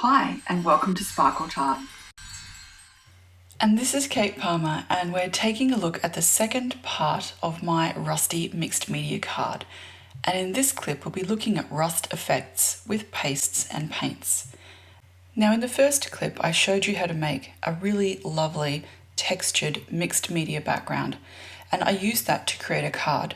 Hi and welcome to Sparkle Tart. And this is Kate Palmer, and we're taking a look at the second part of my Rusty Mixed Media card. And in this clip we'll be looking at rust effects with pastes and paints. Now in the first clip I showed you how to make a really lovely textured mixed media background, and I used that to create a card.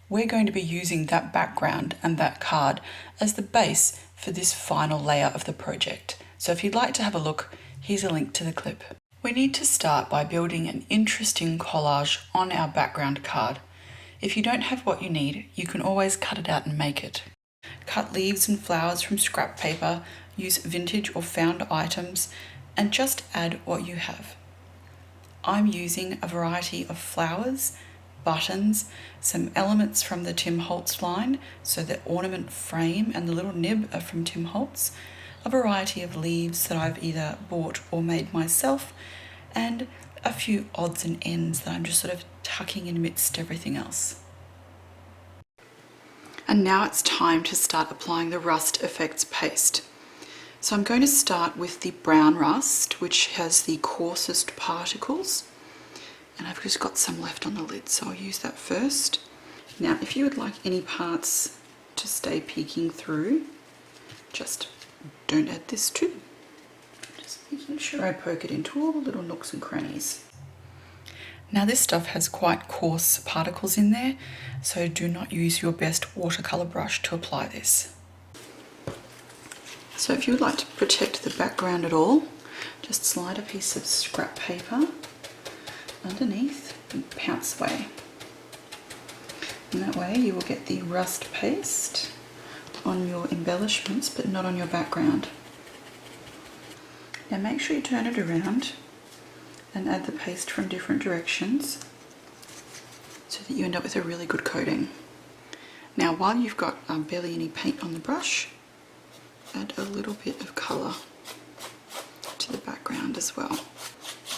We're going to be using that background and that card as the base for this final layer of the project. So if you'd like to have a look, here's a link to the clip. We need to start by building an interesting collage on our background card. If you don't have what you need, you can always cut it out and make it. Cut leaves and flowers from scrap paper, use vintage or found items, and just add what you have. I'm using a variety of flowers, buttons, some elements from the Tim Holtz line, so the ornament frame and the little nib are from Tim Holtz, a variety of leaves that I've either bought or made myself, and a few odds and ends that I'm just sort of tucking in amidst everything else. And now it's time to start applying the rust effects paste. So I'm going to start with the brown rust, which has the coarsest particles. And I've just got some left on the lid, so I'll use that first. Now, if you would like any parts to stay peeking through, just don't add this too. Just making sure I poke it into all the little nooks and crannies. Now this stuff has quite coarse particles in there, so do not use your best watercolour brush to apply this. So if you would like to protect the background at all, just slide a piece of scrap paper underneath and pounce away. And that way you will get the rust paste on your embellishments but not on your background. Now make sure you turn it around and add the paste from different directions so that you end up with a really good coating. Now while you've got barely any paint on the brush, add a little bit of colour to the background as well,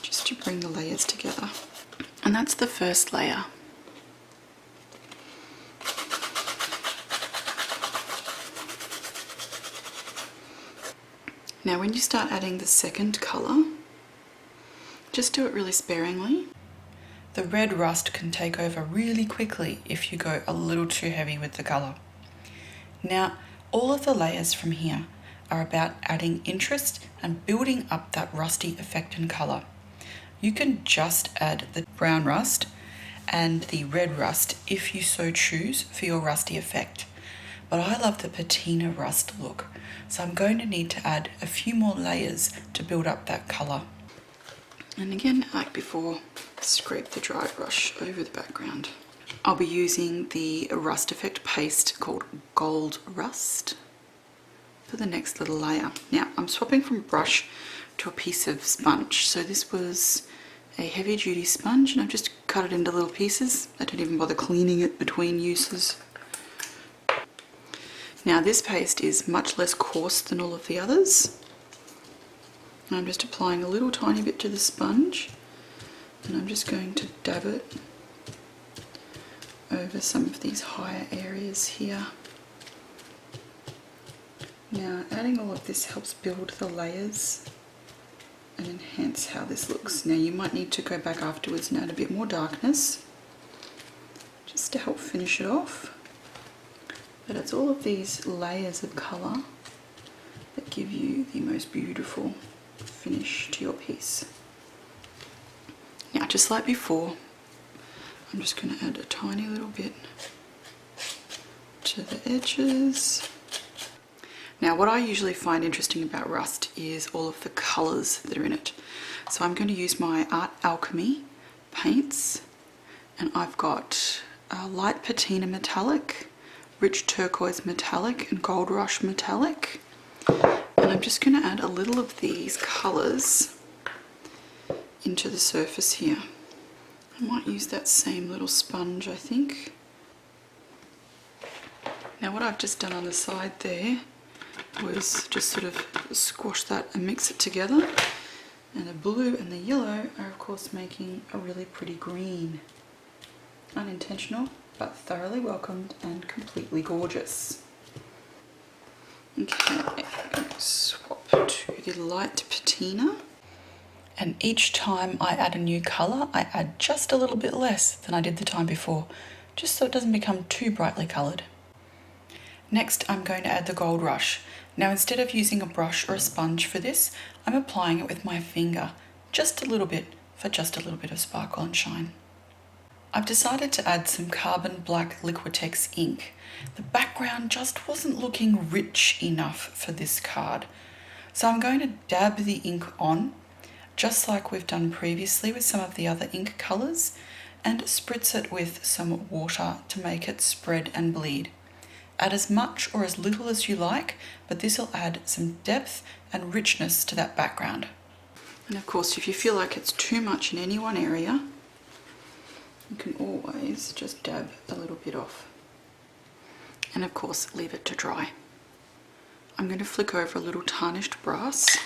just to bring the layers together. And that's the first layer. Now when you start adding the second colour, just do it really sparingly. The red rust can take over really quickly if you go a little too heavy with the colour. Now all of the layers from here are about adding interest and building up that rusty effect and colour. You can just add the brown rust and the red rust if you so choose for your rusty effect. But I love the patina rust look, so I'm going to need to add a few more layers to build up that colour. And again, like before, scrape the dry brush over the background. I'll be using the rust effect paste called Gold Rust for the next little layer. Now I'm swapping from brush to a piece of sponge. So this was a heavy duty sponge and I've just cut it into little pieces. I don't even bother cleaning it between uses. Now this paste is much less coarse than all of the others. And I'm just applying a little tiny bit to the sponge and I'm just going to dab it over some of these higher areas here. Now adding all of this helps build the layers and enhance how this looks. Now you might need to go back afterwards and add a bit more darkness just to help finish it off. But it's all of these layers of colour that give you the most beautiful finish to your piece. Now just like before, I'm just going to add a tiny little bit to the edges. Now what I usually find interesting about rust is all of the colours that are in it. So I'm going to use my Alchemy paints, and I've got a light patina metallic, rich turquoise metallic and gold rush metallic. And I'm just going to add a little of these colours into the surface here. I might use that same little sponge, I think. Now what I've just done on the side there was just sort of squash that and mix it together. And the blue and the yellow are of course making a really pretty green. Unintentional, but thoroughly welcomed and completely gorgeous. Okay, I'm going to swap to the light patina. And each time I add a new colour, I add just a little bit less than I did the time before, just so it doesn't become too brightly coloured. Next, I'm going to add the Gold Rush. Now, instead of using a brush or a sponge for this, I'm applying it with my finger, just a little bit, for just a little bit of sparkle and shine. I've decided to add some Carbon Black Liquitex ink. The background just wasn't looking rich enough for this card. So I'm going to dab the ink on, just like we've done previously with some of the other ink colours, and spritz it with some water to make it spread and bleed. Add as much or as little as you like, but this will add some depth and richness to that background. And of course, if you feel like it's too much in any one area, you can always just dab a little bit off. And of course, leave it to dry. I'm going to flick over a little tarnished brass.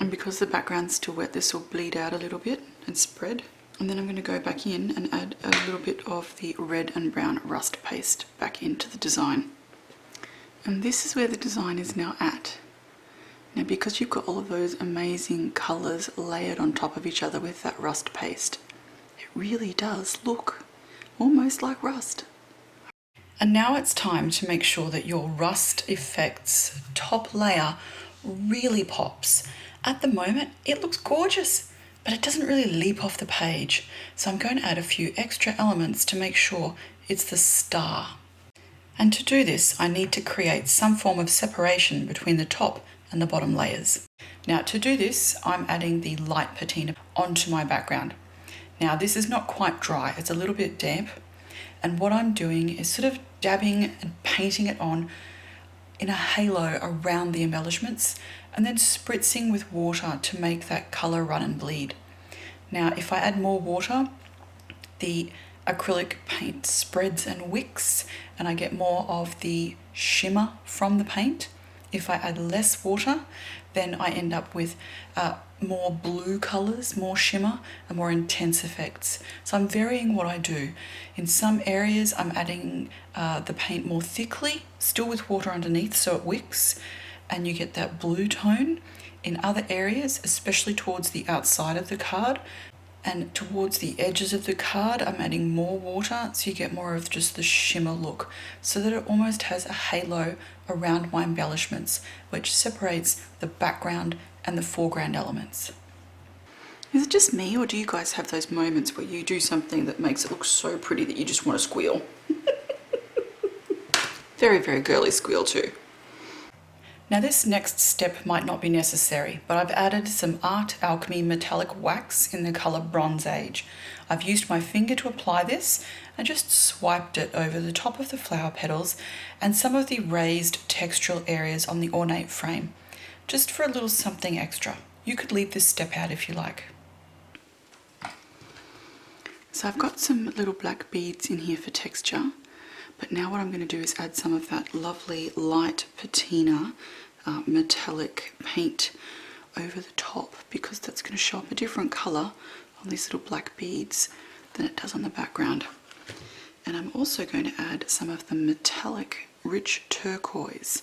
And because the background's still wet, this will bleed out a little bit and spread. And then I'm going to go back in and add a little bit of the red and brown rust paste back into the design. And this is where the design is now at. Now, because you've got all of those amazing colours layered on top of each other with that rust paste, it really does look almost like rust. And now it's time to make sure that your Rust Effects top layer really pops. At the moment, it looks gorgeous, but it doesn't really leap off the page. So I'm going to add a few extra elements to make sure it's the star. And to do this, I need to create some form of separation between the top and the bottom layers. Now, to do this, I'm adding the light patina onto my background. Now, this is not quite dry, it's a little bit damp. And what I'm doing is sort of dabbing and painting it on in a halo around the embellishments, and then spritzing with water to make that colour run and bleed. Now, if I add more water, the acrylic paint spreads and wicks, and I get more of the shimmer from the paint. If I add less water, then I end up with more blue colours, more shimmer, and more intense effects. So I'm varying what I do. In some areas, I'm adding the paint more thickly, still with water underneath so it wicks, and you get that blue tone. In other areas, especially towards the outside of the card, and towards the edges of the card, I'm adding more water, so you get more of just the shimmer look, so that it almost has a halo around my embellishments, which separates the background and the foreground elements. Is it just me, or do you guys have those moments where you do something that makes it look so pretty that you just want to squeal? Very, very girly squeal too. Now, this next step might not be necessary, but I've added some Alchemy metallic wax in the colour Bronze Age. I've used my finger to apply this and just swiped it over the top of the flower petals and some of the raised textural areas on the ornate frame, just for a little something extra. You could leave this step out if you like. So I've got some little black beads in here for texture. But now what I'm going to do is add some of that lovely light patina metallic paint over the top, because that's going to show up a different colour on these little black beads than it does on the background. And I'm also going to add some of the metallic rich turquoise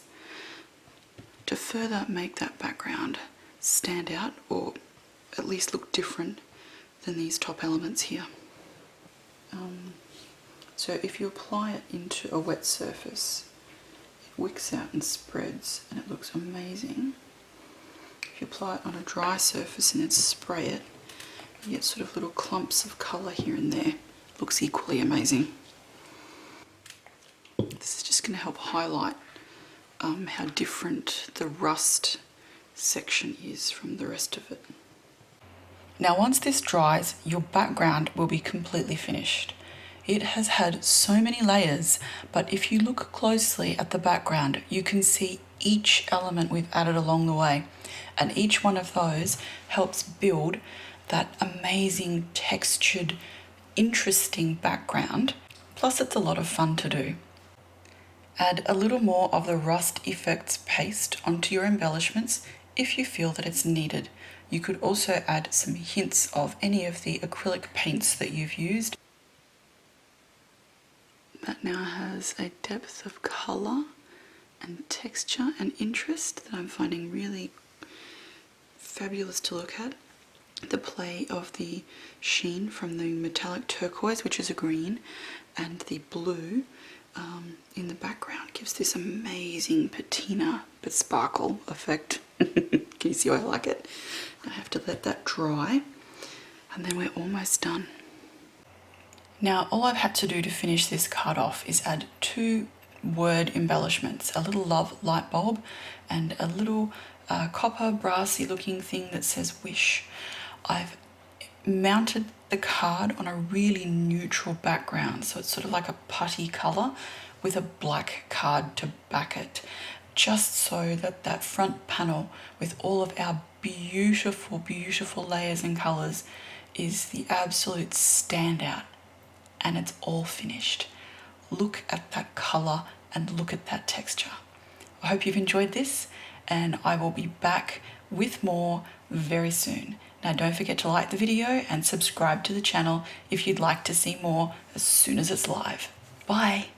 to further make that background stand out, or at least look different than these top elements here. So if you apply it into a wet surface, it wicks out and spreads and it looks amazing. If you apply it on a dry surface and then spray it, you get sort of little clumps of colour here and there. It looks equally amazing. This is just going to help highlight how different the rust section is from the rest of it. Now, once this dries, your background will be completely finished. It has had so many layers, but if you look closely at the background, you can see each element we've added along the way, and each one of those helps build that amazing textured, interesting background. Plus, it's a lot of fun to do. Add a little more of the Rust Effects paste onto your embellishments if you feel that it's needed. You could also add some hints of any of the acrylic paints that you've used. That now has a depth of colour and texture and interest that I'm finding really fabulous to look at. The play of the sheen from the metallic turquoise, which is a green, and the blue in the background gives this amazing patina but sparkle effect. Can you see why I like it? I have to let that dry, and then we're almost done. Now all I've had to do to finish this card off is add 2 word embellishments, a little love light bulb and a little copper brassy looking thing that says wish. I've mounted the card on a really neutral background, so it's sort of like a putty colour with a black card to back it, just so that that front panel with all of our beautiful, beautiful layers and colours is the absolute standout, and it's all finished. Look at that colour and look at that texture. I hope you've enjoyed this, and I will be back with more very soon. Now don't forget to like the video and subscribe to the channel if you'd like to see more as soon as it's live. Bye!